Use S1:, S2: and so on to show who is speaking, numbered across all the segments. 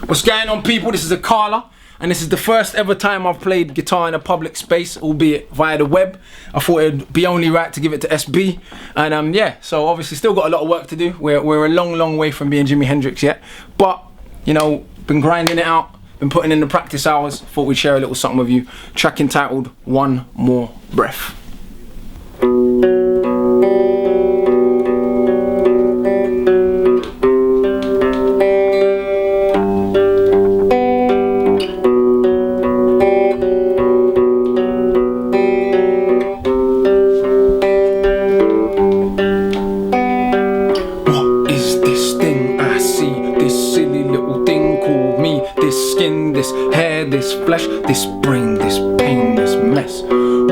S1: What's going on, people? This is Akala, and this is the first ever time I've played guitar in a public space, albeit via the web. I thought it'd be only right to give it to SB, and yeah, so obviously still got a lot of work to do. We're a long way from being Jimi Hendrix yet, but you know, been grinding it out, been putting in the practice hours. Thought we'd share a little something with you. Track entitled "One More Breath." This skin, this hair, this flesh, this brain, this pain, this mess.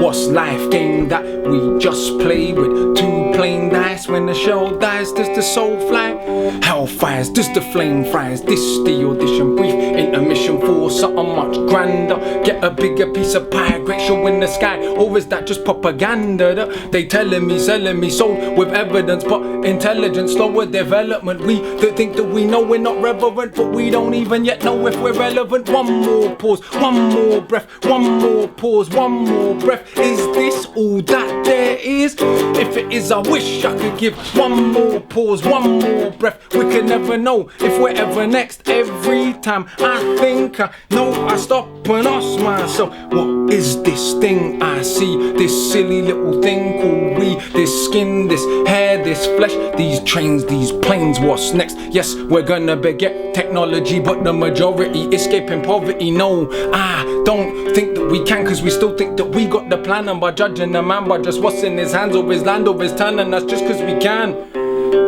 S1: What's life game that we just play with? Two plain dice. When the shell dies, does the soul fly? Hellfires, does the flame fries? This the audition, brief intermission for something much grander. Get a bigger piece of pie, great show in the sky. Or is that just propaganda? They telling me, selling me, sold with evidence, but intelligence, slower development. We that think that we know we're not reverent, but we don't even yet know if we're relevant. One more pause, one more breath, one more pause, one more breath. Is this all that there is? If it is, I wish I could give one more pause, one more breath. We could never know if we're ever next. Every time I think I know, I stop and ask myself, what is this thing I see? This silly little thing called we. This skin, this hair, this flesh, these trains, these planes. What's next? Yes, we're gonna beget technology, but the majority escaping poverty. No, I don't think that we can, cause we still think that we got the plan, and by judging a man by just what's in his hands or his land or his turn, and that's just cause we can.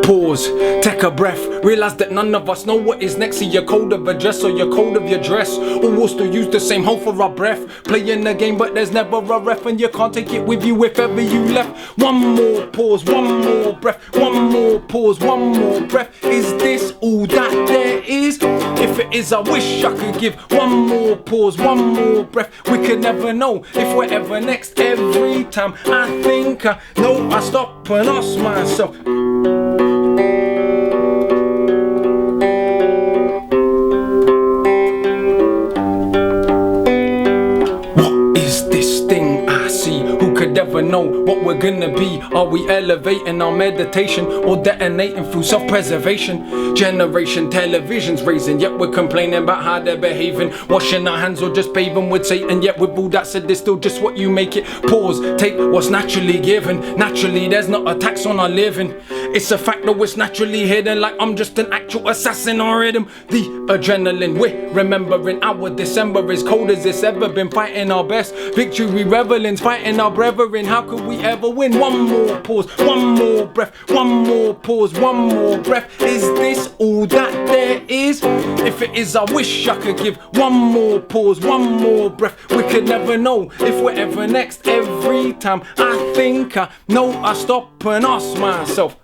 S1: Pause, take a breath, realize that none of us know what is next to your code of address or your code of your dress. Or we'll still use the same hole for our breath. Playing the game, but there's never a ref, and you can't take it with you if ever you left. One more pause, one more breath, one more pause, one more breath. Is this all that there is? If it is, I wish I could give one more pause, one more breath. We could never know if we're ever next. Every time I think I know, I stop and ask myself, never know what we're gonna be. Are we elevating our meditation or detonating through self-preservation? Generation television's raising, yet we're complaining about how they're behaving. Washing our hands or just bathing with Satan. Yet with all that said, it's still just what you make it. Pause, take what's naturally given. Naturally, there's not a tax on our living. It's a fact that it's naturally hidden, like I'm just an actual assassin or rhythm. The adrenaline, we're remembering our December is cold as it's ever been. Fighting our best, victory revelings, fighting our brethren. How could we ever win? One more pause, one more breath, one more pause, one more breath. Is this all that there is? If it is, I wish I could give one more pause, one more breath. We could never know if we're ever next. Every time I think I know, I stop and ask myself,